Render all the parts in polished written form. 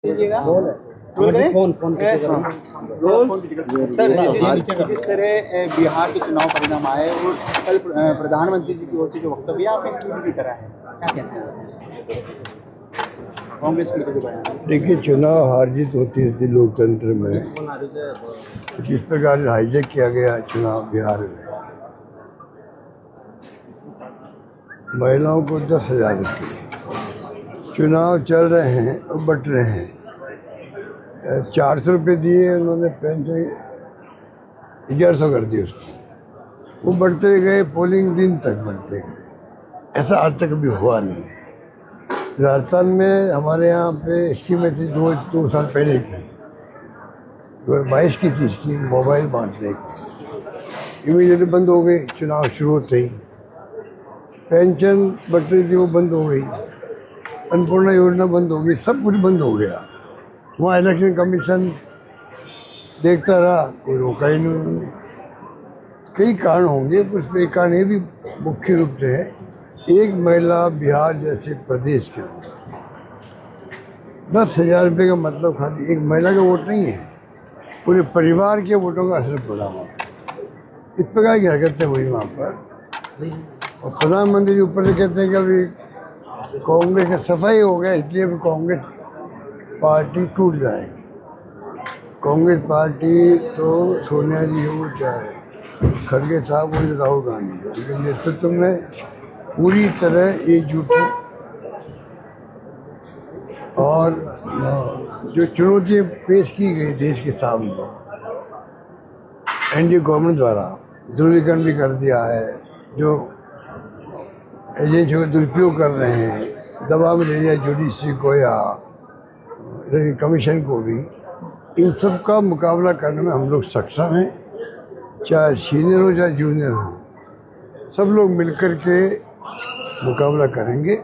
कीजिएगा सर, जिस तरह बिहार के चुनाव परिणाम आए और कल प्रधानमंत्री जी की ओर से जो वक्तव्य आपने ट्वीट भी करा है, क्या कहते हैं कांग्रेस के जो बयान? देखिए, चुनाव हार जीत होती है लोकतंत्र में। जिस प्रकार से हाईजैक किया गया चुनाव बिहार में, महिलाओं को 10,000 रुपये, चुनाव चल रहे हैं और बट रहे हैं। 400 रुपये दिए उन्होंने, पेंशन 1100 कर दी उसको। वो बढ़ते गए, पोलिंग दिन तक बढ़ते गए। ऐसा आज तक कभी हुआ नहीं। राजस्थान में हमारे यहाँ पे स्कीम थी दो साल पहले की, 22 की थी स्कीम, मोबाइल बांटने की। इमीडिएटली बंद हो गई चुनाव शुरू होते ही। पेंशन बढ़ रही थी, वो बंद हो गई। अन्नपूर्णा योजना बंद हो गई, सब कुछ बंद हो गया। वहाँ इलेक्शन कमीशन देखता रहा, कोई रोका ही नहीं। कई कारण होंगे, उसमें एक कारण ये भी मुख्य रूप से है, एक महिला बिहार जैसे प्रदेश के अंदर 10,000 रुपये का मतलब खाली एक महिला का वोट नहीं है, पूरे परिवार के वोटों का असर पड़ा वहाँ। इस प्रकार की हरकतें हुई वहाँ पर। और प्रधानमंत्री जी ऊपर से कहते हैं कि अभी कांग्रेस का सफाई हो गया, इसलिए अभी कांग्रेस पार्टी टूट जाएगी। कांग्रेस पार्टी तो सोनिया जी हो, चाहे खड़गे साहब हो, राहुल गांधी, उनके नेतृत्व में पूरी तरह एकजुट है। और जो चुनौती पेश की गई देश के सामने एनडीए गवर्नमेंट द्वारा, ध्रुवीकरण भी कर दिया है, जो एजेंसियों का दुरुपयोग कर रहे हैं, दबाव में ले लिया जुडिशरी को या कमीशन को भी, इन सब का मुकाबला करने में हम लोग सक्षम हैं। चाहे सीनियर हो चाहे जूनियर हो, सब लोग मिलकर के मुकाबला करेंगे।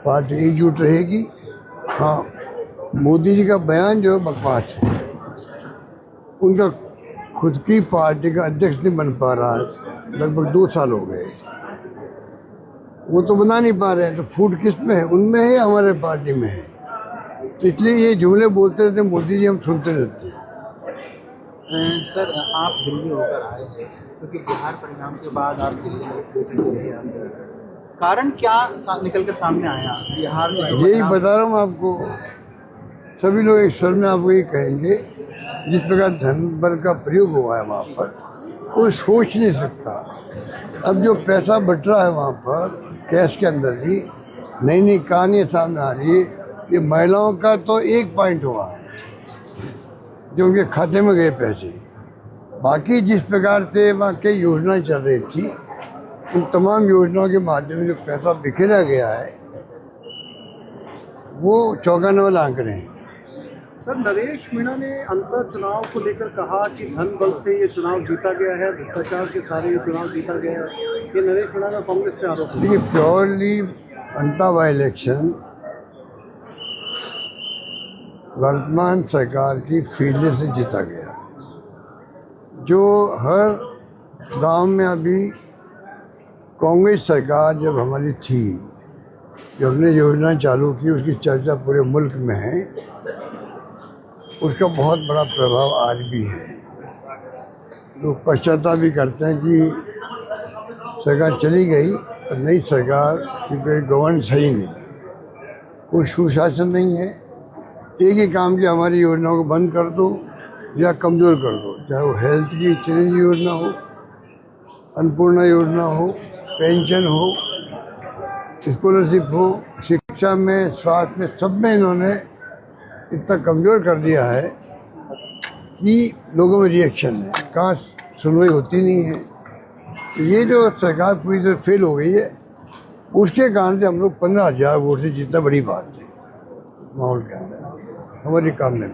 पार्टी एकजुट रहेगी। हाँ, मोदी जी का बयान जो बकवास है, उनका खुद की पार्टी का अध्यक्ष नहीं बन पा रहा है, लगभग 2 साल हो गए, वो तो बना नहीं पा रहे हैं, तो फूट किस में है? उनमें है, हमारे पार्टी में है। तो इसलिए ये जुमले बोलते रहते मोदी जी, हम सुनते रहते हैं। सर, आप दिल्ली होकर आए हैं, क्योंकि बिहार परिणाम के बाद आप दिल्ली, कारण क्या निकल कर सामने आया बिहार में? यही बता रहा हूँ आपको। सभी लोग एक स्वर में आपको ये कहेंगे, जिस प्रकार धन बल का प्रयोग हुआ है वहाँ पर, कोई सोच नहीं सकता। अब जो पैसा बट रहा है वहाँ पर कैश के अंदर भी, नई नई कहानियाँ सामने आ रही है। ये महिलाओं का तो 1 पॉइंट हुआ है जो उनके खाते में गए पैसे। बाकी जिस प्रकार से वहाँ कई योजनाएं चल रही थी, उन तमाम योजनाओं के माध्यम से जो पैसा बिखेरा गया है, वो चौंकाने वाले आंकड़े हैं। सर, नरेश मीणा ने अंतर चुनाव को लेकर कहा कि धन बल से ये चुनाव जीता गया है, भ्रष्टाचार के सारे ये चुनाव जीता गया है। ये नरेश मीणा का कांग्रेस से आरोप है। देखिए, प्योरली अंता बाई इलेक्शन वर्तमान सरकार की फेलियर से जीता गया। जो हर गांव में अभी कांग्रेस सरकार जब हमारी थी, जो हमने योजना चालू की, उसकी चर्चा पूरे मुल्क में है, उसका बहुत बड़ा प्रभाव आज भी है। लोग पश्चाताप भी करते हैं कि सरकार चली गई और नई सरकार क्योंकि गवर्न सही नहीं, कोई सुशासन नहीं है। एक ही काम की हमारी योजनाओं को बंद कर दो या कमज़ोर कर दो, चाहे वो हेल्थ की चिरंजीवी योजना हो, अन्नपूर्णा योजना हो, पेंशन हो, स्कॉलरशिप हो, शिक्षा में, स्वास्थ्य में, सब में इन्होंने इतना कमज़ोर कर दिया है कि लोगों में रिएक्शन है, कहाँ सुनवाई होती नहीं है। तो ये जो सरकार पूरी तरह फेल हो गई है, उसके कारण से हम लोग 15,000 वोट से जीतना बड़ी बात है माहौल के अंदर, हमारी काम नहीं।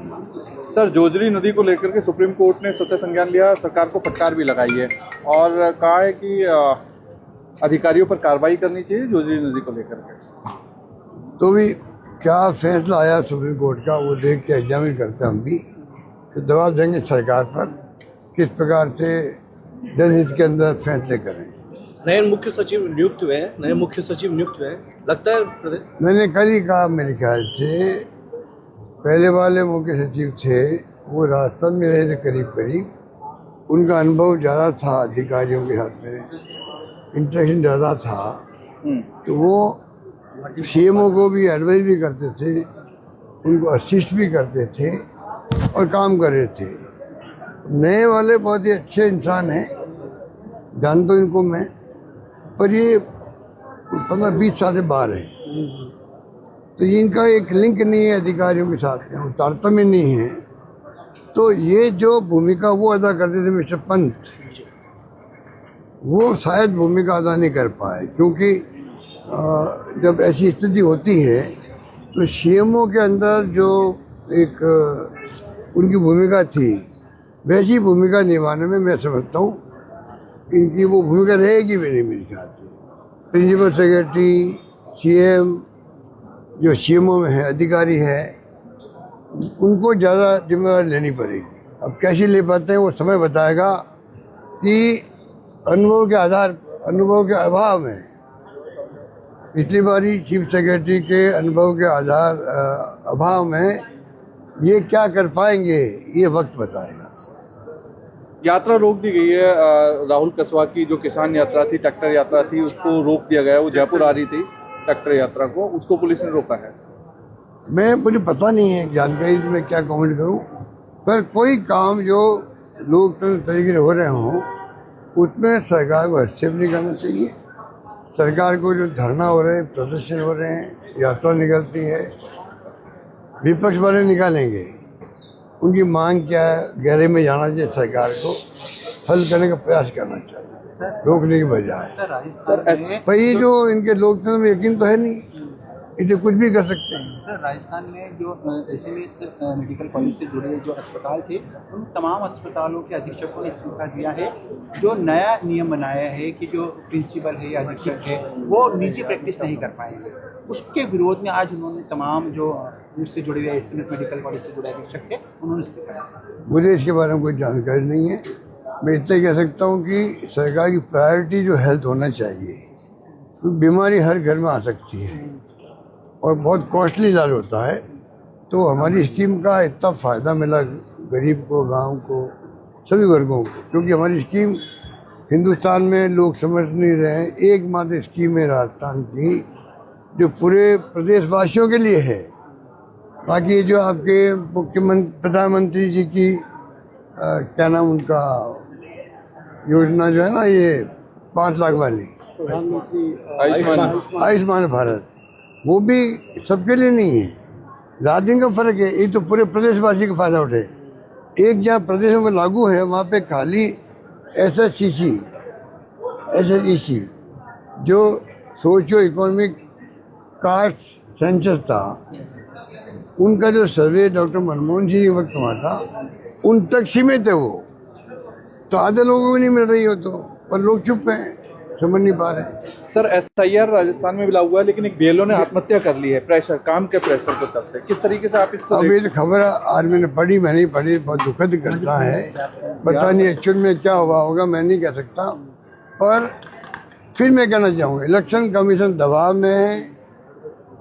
सर, जोजरी नदी को लेकर के सुप्रीम कोर्ट ने स्वतः संज्ञान लिया, सरकार को फटकार भी लगाई है और कहा है कि अधिकारियों पर कार्रवाई करनी चाहिए जोजरी नदी को लेकर के। तो भी क्या फैसला आया सुप्रीम कोर्ट का, वो देख के एग्जामिन करते हैं हम भी, तो दबाव देंगे सरकार पर किस प्रकार से जनहित के अंदर फैसले करें। नए मुख्य सचिव नियुक्त हुए, लगता है मैंने कल ही कहा, मेरे ख्याल से पहले वाले मुख्य सचिव थे वो राजस्थान में रहे थे करीब करीब, उनका अनुभव ज़्यादा था, अधिकारियों के साथ में इंटरेक्शन ज़्यादा था, तो वो सीएमओ को भी एडवाइस भी करते थे, उनको असिस्ट भी करते थे और काम कर रहे थे। नए वाले बहुत ही अच्छे इंसान हैं, जानता हूँ इनको मैं, पर ये 15-20 साल से बाहर है, तो इनका एक लिंक नहीं है अधिकारियों के साथ में, तारतम्य नहीं है। तो ये जो भूमिका वो अदा करते थे मिस्टर पंत, वो शायद भूमिका अदा नहीं कर पाए, क्योंकि जब ऐसी स्थिति होती है तो सीएमओ के अंदर जो एक उनकी भूमिका थी, वैसी भूमिका निभाने में मैं समझता हूँ इनकी वो भूमिका रहेगी भी नहीं मेरे ख्याल से। प्रिंसिपल सेक्रेटरी, सीएम, जो सीएमओ में है अधिकारी है, उनको ज़्यादा जिम्मेदारी लेनी पड़ेगी। अब कैसे ले पाते हैं वो समय बताएगा कि अनुभव के अभाव में, पिछली बारी चीफ सेक्रेटरी के अनुभव के अभाव में ये क्या कर पाएंगे ये वक्त बताएगा। यात्रा रोक दी गई है, राहुल कस्वा की जो किसान यात्रा थी, ट्रैक्टर यात्रा थी, उसको रोक दिया गया है। वो जयपुर आ रही थी ट्रैक्टर यात्रा को, उसको पुलिस ने रोका है। मुझे पता नहीं है जानकारी में क्या कमेंट करूं, पर कोई काम जो लोकतंत्र तरीके से हो रहे हों उसमें सरकार को हस्तक्षेप नहीं करना चाहिए। सरकार को जो धरना हो रहे हैं, प्रदर्शन हो रहे हैं, यात्रा निकलती है, विपक्ष वाले निकालेंगे, उनकी मांग क्या है गहरे में जाना चाहिए, सरकार को हल करने का प्रयास करना चाहिए, रोकने की बजाय। भाई ये जो इनके लोकतंत्र में यकीन तो है नहीं, इसे कुछ भी कर सकते हैं। सर, राजस्थान में जो एसएमएस मेडिकल कॉलेज से जुड़े जो अस्पताल थे, उन तमाम अस्पतालों के अधीक्षकों ने इस्तीफा दिया है। जो नया नियम बनाया है कि जो प्रिंसिपल है या अधीक्षक है वो निजी प्रैक्टिस नहीं कर पाएंगे, उसके विरोध में आज उन्होंने तमाम जो उससे जुड़े हुए एसएमएस मेडिकल कॉलेज से जुड़े अधीक्षक थे उन्होंने इस्तीफा दिया। मुझे इसके बारे में कोई जानकारी नहीं है। मैं इतना कह सकता हूँ कि सरकार की प्रायोरिटी जो हेल्थ होना चाहिए, तो बीमारी हर घर में आ सकती है और बहुत कॉस्टली इलाज होता है। तो हमारी स्कीम का इतना फ़ायदा मिला गरीब को, गांव को, सभी वर्गों को, क्योंकि हमारी स्कीम हिंदुस्तान में लोग समझ नहीं रहे हैं। एकमात्र स्कीम है राजस्थान की जो पूरे प्रदेशवासियों के लिए है। बाकी जो आपके मुख्यमंत्री, प्रधानमंत्री जी की क्या नाम उनका योजना जो है ना, ये 5 लाख वाली प्रधानमंत्री आयुष्मान भारत, वो भी सबके लिए नहीं है। रात दिन का फर्क है, एक तो पूरे प्रदेशवासी का फायदा उठे। एक जहाँ प्रदेशों में लागू है वहाँ पे खाली एसएससीसी जो सोशियो इकोनॉमिक कास्ट सेंसस था, उनका जो सर्वे डॉक्टर मनमोहन जी के वक्त हुआ था उन तक सीमित है वो, तो आधे लोगों को भी नहीं मिल रही हो, तो पर लोग चुप हैं, समझ नहीं पा रहे। सर, एसआईआर राजस्थान में भी लागू हुआ है, लेकिन एक बीएलओ ने आत्महत्या कर ली है प्रेशर, काम के प्रेशर को चलते। किस तरीके से आप इसको अब ये तो खबर आज मैंने पढ़ी, मैं नहीं पढ़ी, बहुत दुखद घटना है। पता नहीं एक्चुअल में क्या हुआ होगा, मैं नहीं कह सकता। पर फिर मैं कहना चाहूँगा, इलेक्शन कमीशन दबाव में है,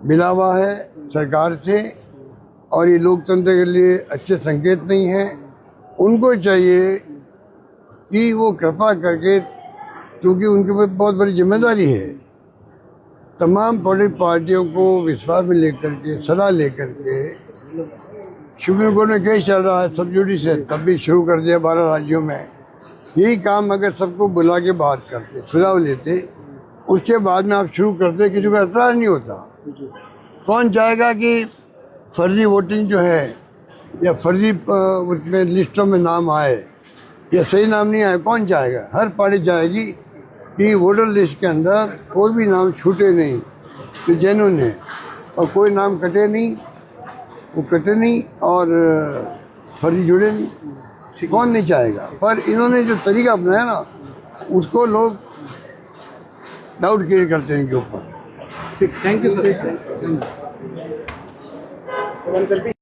मिला हुआ है सरकार से, और ये लोकतंत्र के लिए अच्छे संकेत नहीं है। उनको चाहिए कि वो कृपा करके, क्योंकि उनके ऊपर बहुत बड़ी जिम्मेदारी है, तमाम पॉलिटिकल पार्टियों को विश्वास में लेकर के, सलाह लेकर के, सुप्रीम कोर्ट में केस चल रहा है सब जुडिस है, तब भी शुरू कर दिया 12 राज्यों में। यही काम अगर सबको बुला के बात करते, सुझाव लेते, उसके बाद में आप शुरू करते, किसी को एतराज नहीं होता। कौन चाहेगा कि फर्जी वोटिंग जो है या फर्जी उसमें लिस्टों में नाम आए या सही नाम नहीं आए, कौन चाहेगा? हर पार्टी चाहेगी कि वोटर लिस्ट के अंदर कोई भी नाम छूटे नहीं, तो जेन्युइन है, और कोई नाम कटे नहीं, वो कटे नहीं और फर्जी जुड़े नहीं, कौन नहीं चाहेगा? पर इन्होंने जो तरीका अपनाया ना, उसको लोग डाउट क्रिएट करते हैं इनके ऊपर। Thank you sir.